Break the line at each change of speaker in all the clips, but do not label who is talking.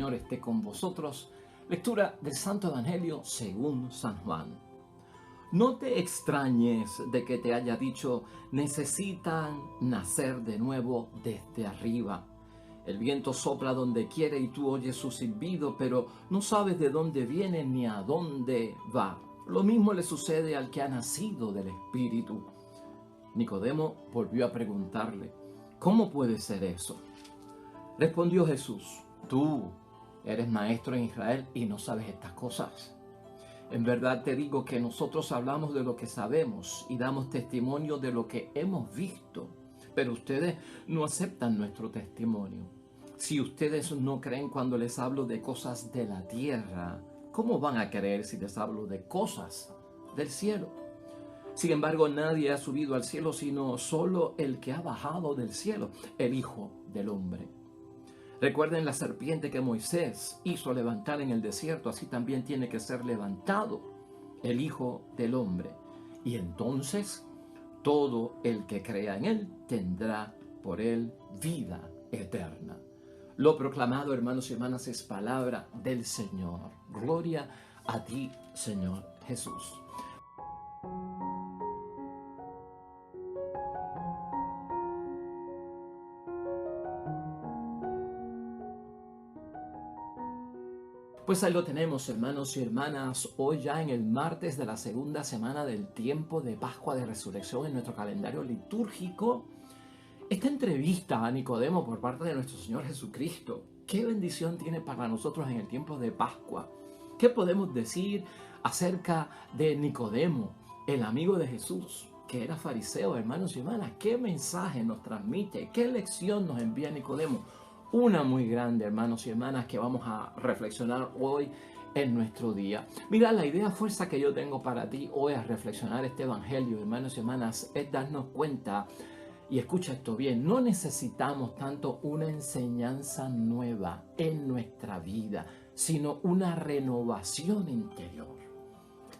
Señor esté con vosotros. Lectura del Santo Evangelio según San Juan. No te extrañes de que te haya dicho, necesitan nacer de nuevo desde arriba. El viento sopla donde quiere y tú oyes su silbido, pero no sabes de dónde viene ni a dónde va. Lo mismo le sucede al que ha nacido del Espíritu. Nicodemo volvió a preguntarle, ¿cómo puede ser eso? Respondió Jesús, tú eres maestro en Israel y no sabes estas cosas. En verdad te digo que nosotros hablamos de lo que sabemos y damos testimonio de lo que hemos visto, pero ustedes no aceptan nuestro testimonio. Si ustedes no creen cuando les hablo de cosas de la tierra, ¿cómo van a creer si les hablo de cosas del cielo? Sin embargo, nadie ha subido al cielo sino solo el que ha bajado del cielo, el Hijo del Hombre. Recuerden la serpiente que Moisés hizo levantar en el desierto, así también tiene que ser levantado el Hijo del Hombre. Y entonces todo el que crea en él tendrá por él vida eterna. Lo proclamado, hermanos y hermanas, es palabra del Señor. Gloria a ti, Señor Jesús. Pues ahí lo tenemos, hermanos y hermanas, hoy ya en el martes de la segunda semana del tiempo de Pascua de Resurrección en nuestro calendario litúrgico. Esta entrevista a Nicodemo por parte de nuestro Señor Jesucristo, ¿qué bendición tiene para nosotros en el tiempo de Pascua? ¿Qué podemos decir acerca de Nicodemo, el amigo de Jesús, que era fariseo, hermanos y hermanas? ¿Qué mensaje nos transmite? ¿Qué lección nos envía Nicodemo? Una muy grande, hermanos y hermanas, que vamos a reflexionar hoy en nuestro día. Mira, la idea fuerza que yo tengo para ti hoy a reflexionar este evangelio, hermanos y hermanas, es darnos cuenta, y escucha esto bien, no necesitamos tanto una enseñanza nueva en nuestra vida, sino una renovación interior.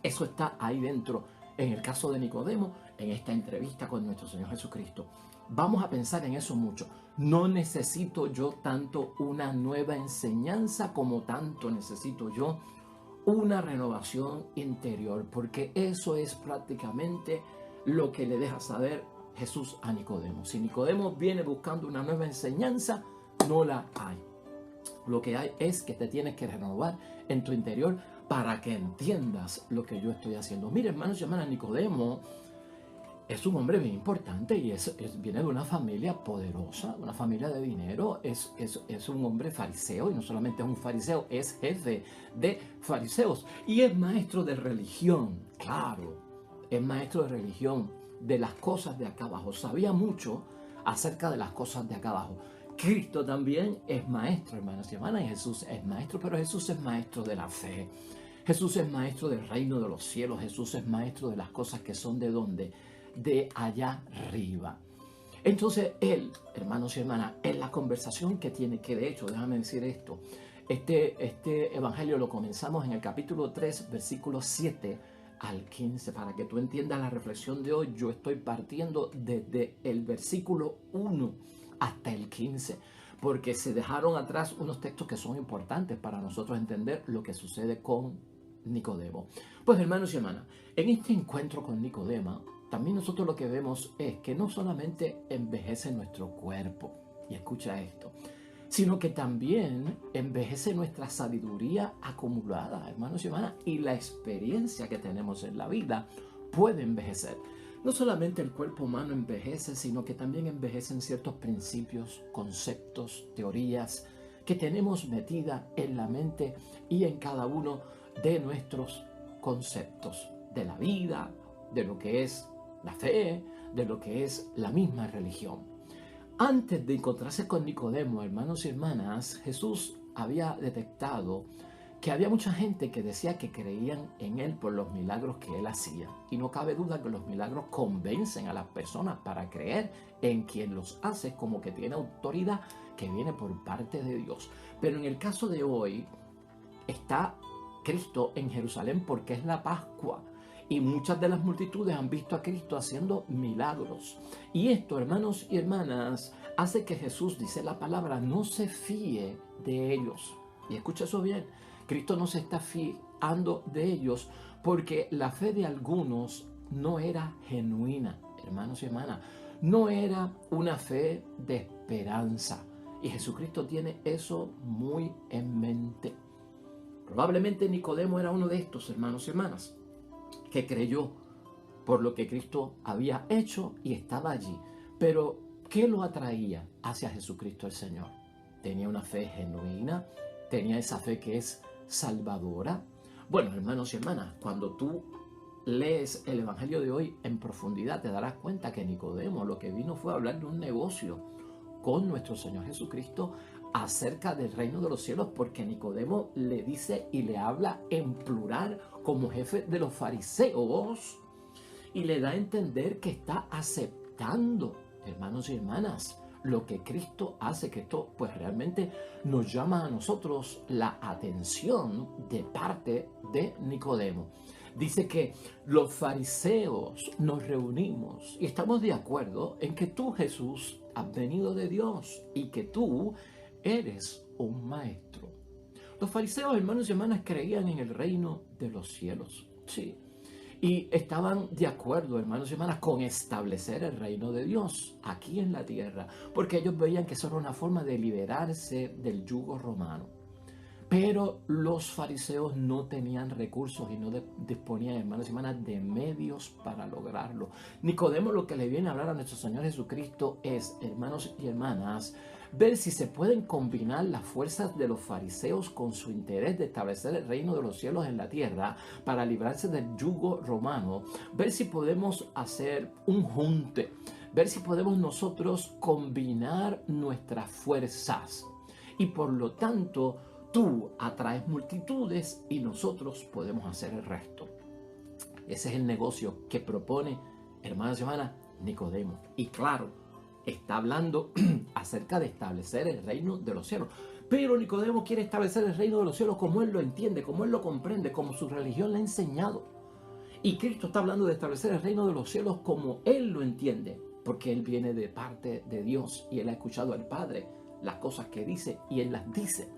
Eso está ahí dentro, en el caso de Nicodemo, en esta entrevista con nuestro Señor Jesucristo. Vamos a pensar en eso mucho. No necesito yo tanto una nueva enseñanza como tanto necesito yo una renovación interior, porque eso es prácticamente lo que le deja saber Jesús a Nicodemo. Si Nicodemo viene buscando una nueva enseñanza, no la hay. Lo que hay es que te tienes que renovar en tu interior para que entiendas lo que yo estoy haciendo. Mire, hermanos y hermanas, Nicodemo es un hombre bien importante y viene de una familia poderosa, una familia de dinero, es un hombre fariseo y no solamente es un fariseo, es jefe de fariseos y es maestro de religión, claro, es maestro de religión de las cosas de acá abajo, sabía mucho acerca de las cosas de acá abajo. Cristo también es maestro, hermanos y hermanas, y Jesús es maestro, pero Jesús es maestro de la fe. Jesús es maestro del reino de los cielos, Jesús es maestro de las cosas que son de ¿dónde? De allá arriba. Entonces él, hermanos y hermanas, en la conversación que tiene, que de hecho, déjame decir esto, este evangelio lo comenzamos en el capítulo 3, versículos 7 al 15, para que tú entiendas la reflexión de hoy. Yo estoy partiendo desde el versículo 1 hasta el 15, porque se dejaron atrás unos textos que son importantes para nosotros entender lo que sucede con Nicodemo. Pues hermanos y hermanas, en este encuentro con Nicodemo, también nosotros lo que vemos es que no solamente envejece nuestro cuerpo, y escucha esto, sino que también envejece nuestra sabiduría acumulada, hermanos y hermanas, y la experiencia que tenemos en la vida puede envejecer. No solamente el cuerpo humano envejece, sino que también envejecen ciertos principios, conceptos, teorías que tenemos metida en la mente y en cada uno de nuestros conceptos de la vida, de lo que es la fe, de lo que es la misma religión. Antes de encontrarse con Nicodemo, hermanos y hermanas, Jesús había detectado que había mucha gente que decía que creían en él por los milagros que él hacía. Y no cabe duda que los milagros convencen a las personas para creer en quien los hace, como que tiene autoridad que viene por parte de Dios. Pero en el caso de hoy, está Cristo en Jerusalén porque es la Pascua. Y muchas de las multitudes han visto a Cristo haciendo milagros. Y esto, hermanos y hermanas, hace que Jesús, dice la palabra, no se fíe de ellos. Y escucha eso bien, Cristo no se está fiando de ellos porque la fe de algunos no era genuina, hermanos y hermanas. No era una fe de esperanza. Y Jesucristo tiene eso muy en mente. Probablemente Nicodemo era uno de estos, hermanos y hermanas, que creyó por lo que Cristo había hecho y estaba allí. Pero, ¿qué lo atraía hacia Jesucristo el Señor? Tenía una fe genuina, tenía esa fe que es salvadora. Bueno, hermanos y hermanas, cuando tú lees el Evangelio de hoy en profundidad, te darás cuenta que Nicodemo lo que vino fue a hablar de un negocio con nuestro Señor Jesucristo acerca del reino de los cielos, porque Nicodemo le dice y le habla en plural como jefe de los fariseos y le da a entender que está aceptando, hermanos y hermanas, lo que Cristo hace, que esto pues realmente nos llama a nosotros la atención de parte de Nicodemo. Dice que los fariseos nos reunimos y estamos de acuerdo en que tú, Jesús, has venido de Dios y que tú eres un maestro. Los fariseos, hermanos y hermanas, creían en el reino de los cielos. Sí. Y estaban de acuerdo, hermanos y hermanas, con establecer el reino de Dios aquí en la tierra, porque ellos veían que eso era una forma de liberarse del yugo romano. Pero los fariseos no tenían recursos y no disponían, hermanos y hermanas, de medios para lograrlo. Nicodemo lo que le viene a hablar a nuestro Señor Jesucristo es, hermanos y hermanas, ver si se pueden combinar las fuerzas de los fariseos con su interés de establecer el reino de los cielos en la tierra para librarse del yugo romano, ver si podemos hacer un junte, ver si podemos nosotros combinar nuestras fuerzas y por lo tanto tú atraes multitudes y nosotros podemos hacer el resto. Ese es el negocio que propone, hermanos y hermanas, Nicodemo. Y claro, está hablando acerca de establecer el reino de los cielos. Pero Nicodemo quiere establecer el reino de los cielos como él lo entiende, como él lo comprende, como su religión le ha enseñado. Y Cristo está hablando de establecer el reino de los cielos como él lo entiende, porque él viene de parte de Dios y él ha escuchado al Padre las cosas que dice y él las dice.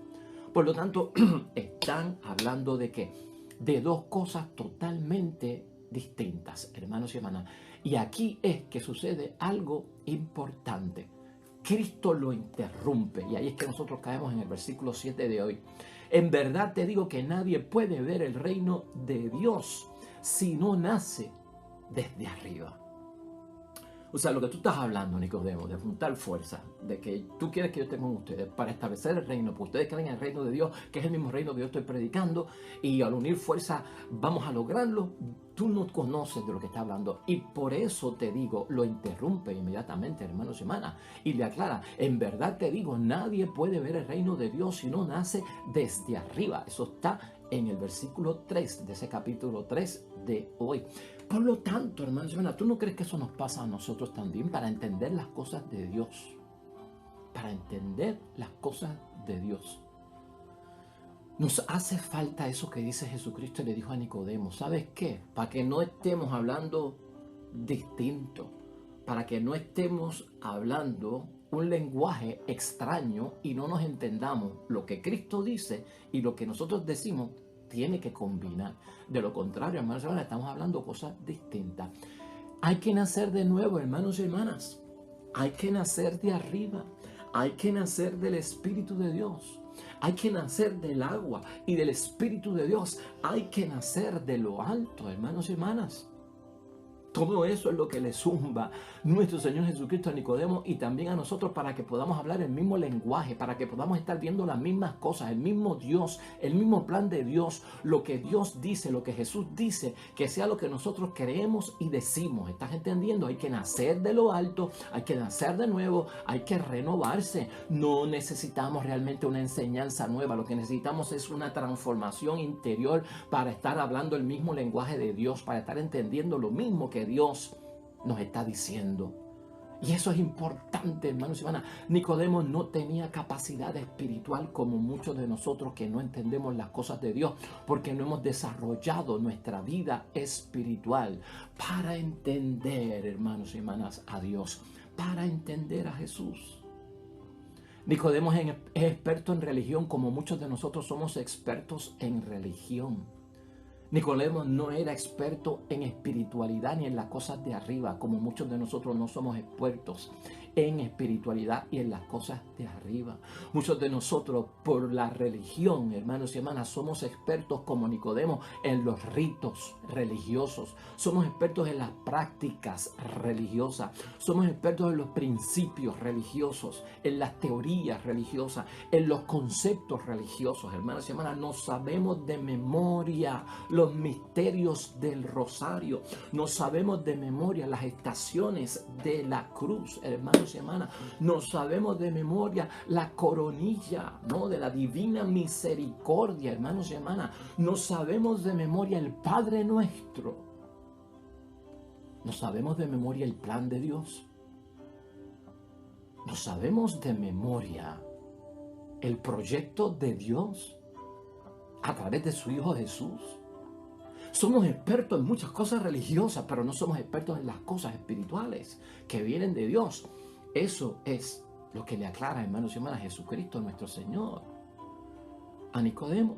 Por lo tanto, están hablando de ¿qué? De dos cosas totalmente distintas, hermanos y hermanas. Y aquí es que sucede algo importante. Cristo lo interrumpe y ahí es que nosotros caemos en el versículo 7 de hoy. En verdad te digo que nadie puede ver el reino de Dios si no nace desde arriba. O sea, lo que tú estás hablando, Nicodemo, de juntar fuerza, de que tú quieres que yo esté con ustedes para establecer el reino, porque ustedes creen en el reino de Dios, que es el mismo reino que yo estoy predicando, y al unir fuerza vamos a lograrlo. Tú no conoces de lo que está hablando y por eso te digo, lo interrumpe inmediatamente, hermanos y hermanas, y le aclara, en verdad te digo, nadie puede ver el reino de Dios si no nace desde arriba. Eso está en el versículo 3 de ese capítulo 3 de hoy. Por lo tanto, hermanos y hermanas, ¿tú no crees que eso nos pasa a nosotros también para entender las cosas de Dios? Para entender las cosas de Dios. Nos hace falta eso que dice Jesucristo y le dijo a Nicodemo. ¿Sabes qué? Para que no estemos hablando distinto, para que no estemos hablando un lenguaje extraño y no nos entendamos lo que Cristo dice y lo que nosotros decimos, tiene que combinar. De lo contrario, hermanos y hermanas, estamos hablando cosas distintas. Hay que nacer de nuevo, hermanos y hermanas. Hay que nacer de arriba. Hay que nacer del Espíritu de Dios. Hay que nacer del agua y del Espíritu de Dios. Hay que nacer de lo alto, hermanos y hermanas. Todo eso es lo que le zumba nuestro Señor Jesucristo a Nicodemo y también a nosotros para que podamos hablar el mismo lenguaje, para que podamos estar viendo las mismas cosas, el mismo Dios, el mismo plan de Dios, lo que Dios dice, lo que Jesús dice, que sea lo que nosotros creemos y decimos. ¿Estás entendiendo? Hay que nacer de lo alto, hay que nacer de nuevo, hay que renovarse. No necesitamos realmente una enseñanza nueva, lo que necesitamos es una transformación interior para estar hablando el mismo lenguaje de Dios, para estar entendiendo lo mismo que Dios nos está diciendo. Y eso es importante, hermanos y hermanas. Nicodemo no tenía capacidad espiritual como muchos de nosotros que no entendemos las cosas de Dios, porque no hemos desarrollado nuestra vida espiritual para entender, hermanos y hermanas, a Dios, para entender a Jesús. Nicodemo es experto en religión, como muchos de nosotros somos expertos en religión. Nicodemo no era experto en espiritualidad ni en las cosas de arriba, como muchos de nosotros no somos expertos en espiritualidad y en las cosas de arriba. Muchos de nosotros, por la religión, hermanos y hermanas, somos expertos como Nicodemo en los ritos religiosos. Somos expertos en las prácticas religiosas. Somos expertos en los principios religiosos, en las teorías religiosas, en los conceptos religiosos. Hermanos y hermanas, no sabemos de memoria los misterios del rosario. No sabemos de memoria las estaciones de la cruz, hermanos y hermanas. No sabemos de memoria la coronilla, ¿no?, de la divina misericordia, hermanos y hermanas. No sabemos de memoria el Padre Nuestro. No sabemos de memoria el plan de Dios. No sabemos de memoria el proyecto de Dios a través de su Hijo Jesús. Somos expertos en muchas cosas religiosas, pero no somos expertos en las cosas espirituales que vienen de Dios. Eso es lo que le aclara, hermanos y hermanas, Jesucristo nuestro Señor a Nicodemo.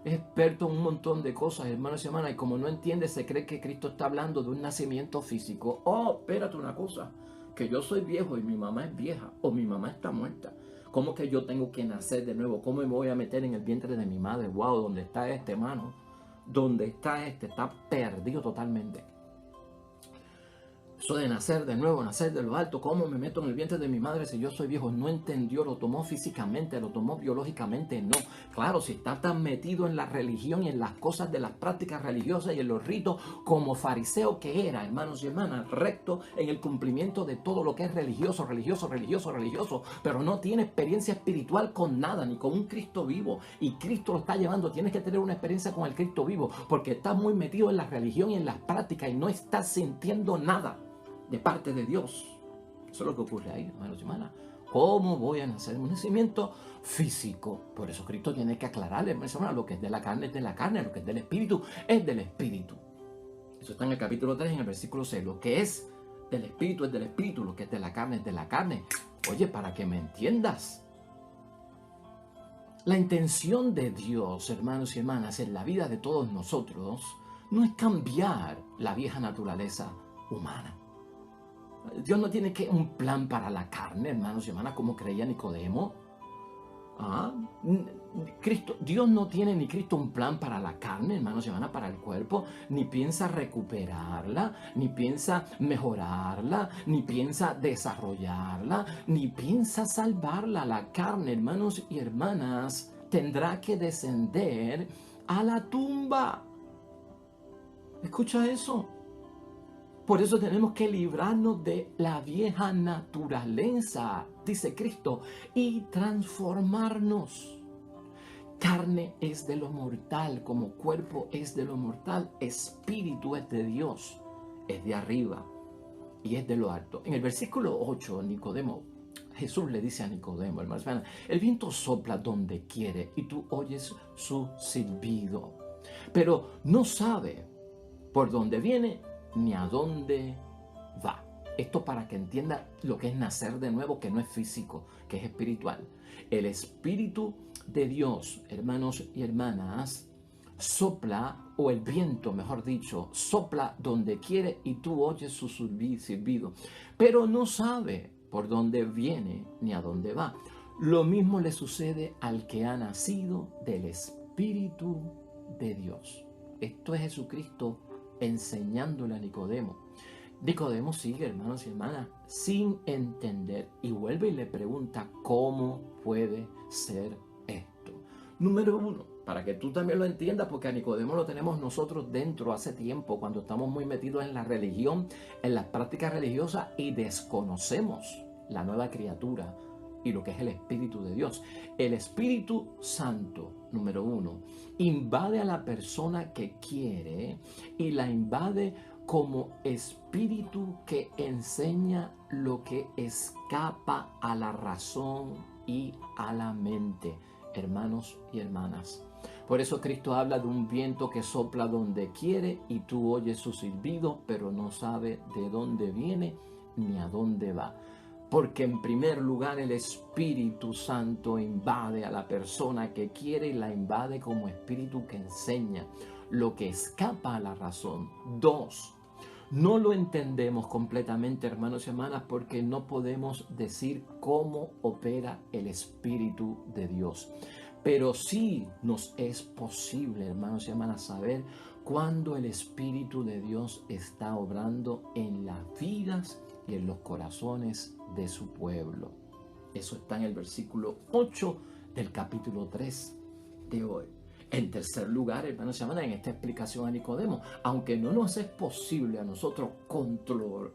Es experto en un montón de cosas, hermanos y hermanas, y como no entiende, se cree que Cristo está hablando de un nacimiento físico. Oh, espérate una cosa, que yo soy viejo y mi mamá es vieja, o mi mamá está muerta. ¿Cómo que yo tengo que nacer de nuevo? ¿Cómo me voy a meter en el vientre de mi madre? Wow, ¿dónde está este, hermano? ¿Dónde está este? Está perdido totalmente. Eso de nacer de nuevo, nacer de lo alto, ¿cómo me meto en el vientre de mi madre si yo soy viejo? No entendió, lo tomó físicamente, lo tomó biológicamente, no. Claro, si está tan metido en la religión y en las cosas de las prácticas religiosas y en los ritos como fariseo que era, hermanos y hermanas, recto en el cumplimiento de todo lo que es religioso, pero no tiene experiencia espiritual con nada, ni con un Cristo vivo. Y Cristo lo está llevando, tienes que tener una experiencia con el Cristo vivo, porque estás muy metido en la religión y en las prácticas y no estás sintiendo nada de parte de Dios. Eso es lo que ocurre ahí, hermanos y hermanas. ¿Cómo voy a nacer? Un nacimiento físico. Por eso Cristo tiene que aclararle, hermanos y hermanas, lo que es de la carne es de la carne, lo que es del espíritu es del espíritu. Eso está en el capítulo 3, en el versículo 6. Lo que es del espíritu es del espíritu, lo que es de la carne es de la carne. Oye, para que me entiendas. La intención de Dios, hermanos y hermanas, en la vida de todos nosotros, no es cambiar la vieja naturaleza humana. Dios no tiene un plan para la carne, hermanos y hermanas, como creía Nicodemo. Dios no tiene ni Cristo un plan para la carne, hermanos y hermanas, para el cuerpo, ni piensa recuperarla, ni piensa mejorarla, ni piensa desarrollarla, ni piensa salvarla. La carne, hermanos y hermanas, tendrá que descender a la tumba. Escucha eso. Por eso tenemos que librarnos de la vieja naturaleza, dice Cristo, y transformarnos. Carne es de lo mortal, como cuerpo es de lo mortal, espíritu es de Dios, es de arriba y es de lo alto. En el versículo 8, Jesús le dice a Nicodemo, hermano, el viento sopla donde quiere y tú oyes su silbido, pero no sabe por dónde viene ni a dónde va. Esto para que entienda lo que es nacer de nuevo, que no es físico, que es espiritual. El Espíritu de Dios, hermanos y hermanas, sopla, o el viento, mejor dicho, sopla donde quiere y tú oyes su silbido, pero no sabe por dónde viene ni a dónde va. Lo mismo le sucede al que ha nacido del Espíritu de Dios. Esto es Jesucristo enseñándole a Nicodemo. Nicodemo sigue, hermanos y hermanas, sin entender y vuelve y le pregunta cómo puede ser esto. Número 1, para que tú también lo entiendas, porque a Nicodemo lo tenemos nosotros dentro hace tiempo, cuando estamos muy metidos en la religión, en las prácticas religiosas y desconocemos la nueva criatura y lo que es el Espíritu de Dios. El Espíritu Santo, número 1, invade a la persona que quiere y la invade como espíritu que enseña lo que escapa a la razón y a la mente, hermanos y hermanas. Por eso Cristo habla de un viento que sopla donde quiere y tú oyes su silbido, pero no sabes de dónde viene ni a dónde va. Porque en primer lugar el Espíritu Santo invade a la persona que quiere y la invade como espíritu que enseña lo que escapa a la razón. 2. No lo entendemos completamente, hermanos y hermanas, porque no podemos decir cómo opera el Espíritu de Dios. Pero sí nos es posible, hermanos y hermanas, saber cuándo el Espíritu de Dios está obrando en las vidas y en los corazones de su pueblo. Eso está en el versículo 8 del capítulo 3 de hoy. En tercer lugar, hermanos y hermanas, en esta explicación a Nicodemo, aunque no nos es posible a nosotros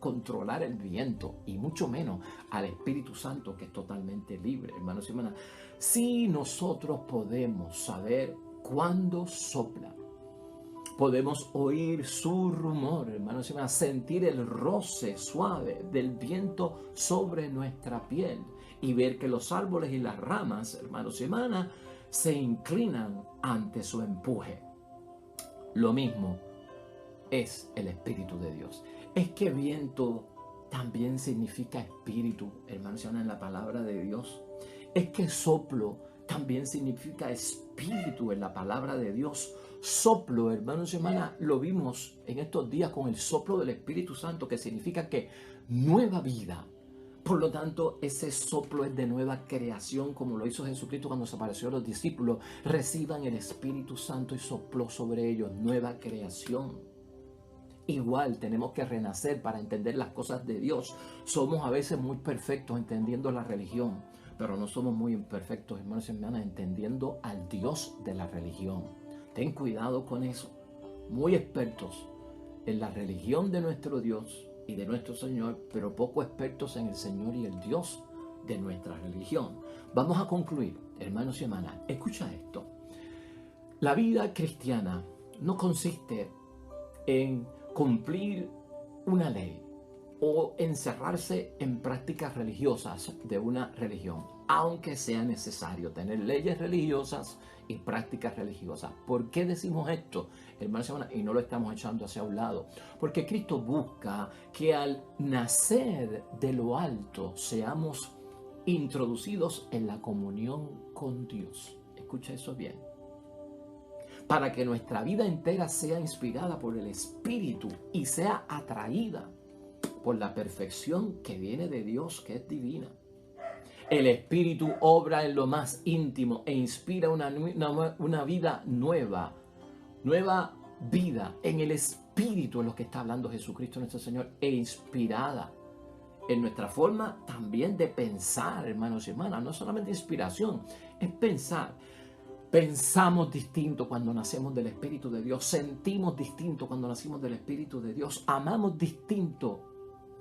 controlar el viento y mucho menos al Espíritu Santo, que es totalmente libre, hermanos y hermanas, sí nosotros podemos saber cuándo sopla. Podemos oír su rumor, hermanos y hermanas, sentir el roce suave del viento sobre nuestra piel y ver que los árboles y las ramas, hermanos y hermanas, se inclinan ante su empuje. Lo mismo es el Espíritu de Dios. Es que viento también significa espíritu, hermanos y hermanas, en la palabra de Dios. Es que soplo también significa espíritu en la palabra de Dios. Soplo, hermanos y hermanas, lo vimos en estos días con el soplo del Espíritu Santo, que significa que nueva vida. Por lo tanto, ese soplo es de nueva creación, como lo hizo Jesucristo cuando se apareció a los discípulos. Reciban el Espíritu Santo y sopló sobre ellos nueva creación. Igual tenemos que renacer para entender las cosas de Dios. Somos a veces muy perfectos entendiendo la religión, pero no somos muy imperfectos, hermanos y hermanas, entendiendo al Dios de la religión. Ten cuidado con eso. Muy expertos en la religión de nuestro Dios y de nuestro Señor, pero poco expertos en el Señor y el Dios de nuestra religión. Vamos a concluir, hermanos y hermanas. Escucha esto. La vida cristiana no consiste en cumplir una ley o encerrarse en prácticas religiosas de una religión, aunque sea necesario tener leyes religiosas y prácticas religiosas. ¿Por qué decimos esto, hermanos y hermanas? Y no lo estamos echando hacia un lado. Porque Cristo busca que al nacer de lo alto seamos introducidos en la comunión con Dios. Escucha eso bien. Para que nuestra vida entera sea inspirada por el Espíritu y sea atraída por la perfección que viene de Dios, que es divina. El Espíritu obra en lo más íntimo e inspira una vida nueva vida en el Espíritu, en lo que está hablando Jesucristo nuestro Señor, e inspirada en nuestra forma también de pensar, hermanos y hermanas. No solamente inspiración, es pensar. Pensamos distinto cuando nacemos del Espíritu de Dios, sentimos distinto cuando nacimos del Espíritu de Dios, amamos distinto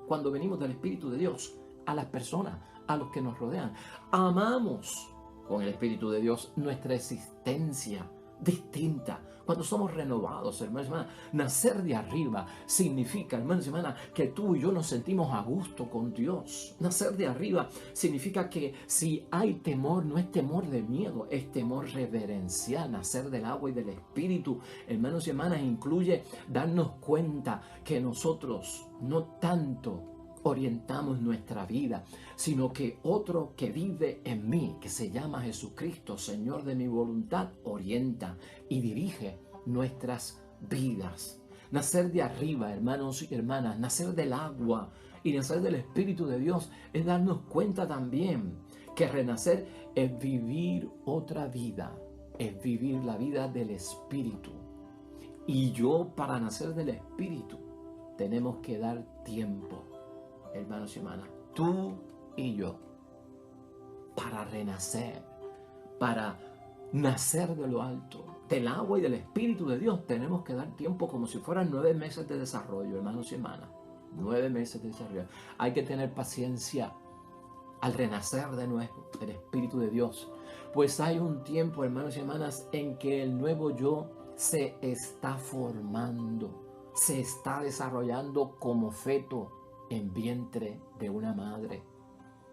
cuando venimos del Espíritu de Dios a las personas, a los que nos rodean. Amamos con el Espíritu de Dios nuestra existencia distinta. Cuando somos renovados, hermanos y hermanas, nacer de arriba significa, hermanos y hermanas, que tú y yo nos sentimos a gusto con Dios. Nacer de arriba significa que si hay temor, no es temor de miedo, es temor reverencial. Nacer del agua y del Espíritu, hermanos y hermanas, incluye darnos cuenta que nosotros no tanto orientamos nuestra vida, sino que otro que vive en mí, que se llama Jesucristo, Señor de mi voluntad, orienta y dirige nuestras vidas. Nacer de arriba, hermanos y hermanas, nacer del agua y nacer del Espíritu de Dios es darnos cuenta también que renacer es vivir otra vida, es vivir la vida del Espíritu. Y yo, para nacer del Espíritu, tenemos que dar tiempo, hermanos y hermanas, tú y yo, para renacer, para nacer de lo alto, del agua y del Espíritu de Dios. Tenemos que dar tiempo como si fueran 9 meses de desarrollo, hermanos y hermanas. 9 meses de desarrollo. Hay que tener paciencia al renacer de nuevo del Espíritu de Dios. Pues hay un tiempo, hermanos y hermanas, en que el nuevo yo se está formando, se está desarrollando como feto en vientre de una madre.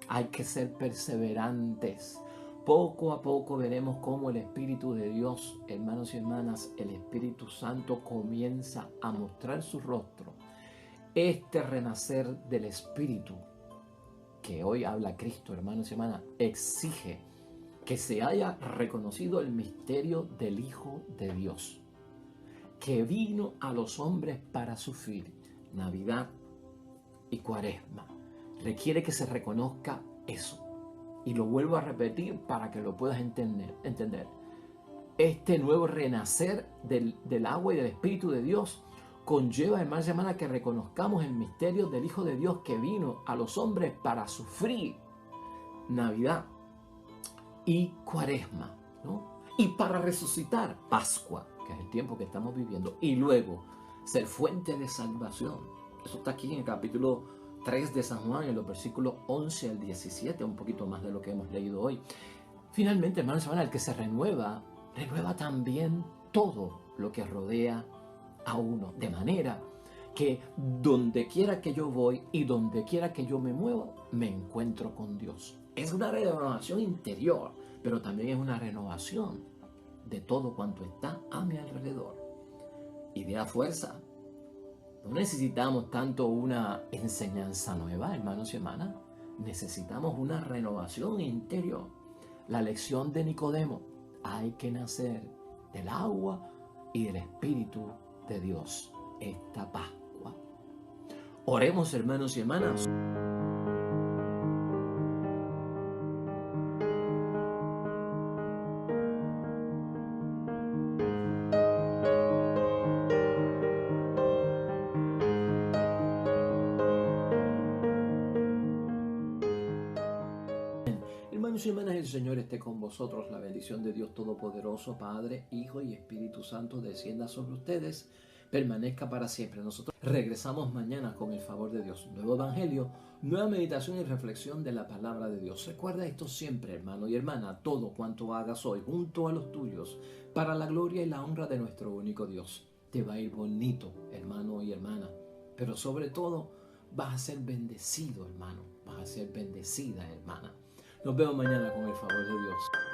Hay que ser perseverantes. Poco a poco veremos cómo el Espíritu de Dios, hermanos y hermanas, el Espíritu Santo comienza a mostrar su rostro. Este renacer del Espíritu que hoy habla Cristo, hermanos y hermanas, exige que se haya reconocido el misterio del Hijo de Dios, que vino a los hombres para sufrir. Navidad y Cuaresma requiere que se reconozca eso. Y lo vuelvo a repetir para que lo puedas entender. Este nuevo renacer del agua y del Espíritu de Dios conlleva, hermanos y hermanas, que reconozcamos el misterio del Hijo de Dios que vino a los hombres para sufrir. Navidad y Cuaresma, ¿no? Y para resucitar, Pascua, que es el tiempo que estamos viviendo, y luego ser fuente de salvación. Eso está aquí en el capítulo 3 de San Juan, en los versículos 11 al 17, un poquito más de lo que hemos leído hoy. Finalmente, hermanos y hermanas, el que se renueva también todo lo que rodea a uno, de manera que donde quiera que yo voy y donde quiera que yo me muevo, me encuentro con Dios. Es una renovación interior, pero también es una renovación de todo cuanto está a mi alrededor. Y de la fuerza, no necesitamos tanto una enseñanza nueva, hermanos y hermanas. Necesitamos una renovación interior. La lección de Nicodemo: hay que nacer del agua y del Espíritu de Dios. Esta Pascua. Oremos, hermanos y hermanas. Hermanos y hermanas, el Señor esté con vosotros. La bendición de Dios Todopoderoso, Padre, Hijo y Espíritu Santo, descienda sobre ustedes, permanezca para siempre. Nosotros regresamos mañana con el favor de Dios. Nuevo Evangelio, nueva meditación y reflexión de la palabra de Dios. Recuerda esto siempre, hermano y hermana: todo cuanto hagas hoy junto a los tuyos, para la gloria y la honra de nuestro único Dios. Te va a ir bonito, hermano y hermana, pero sobre todo vas a ser bendecido, hermano. Vas a ser bendecida, hermana. Nos vemos mañana con el favor de Dios.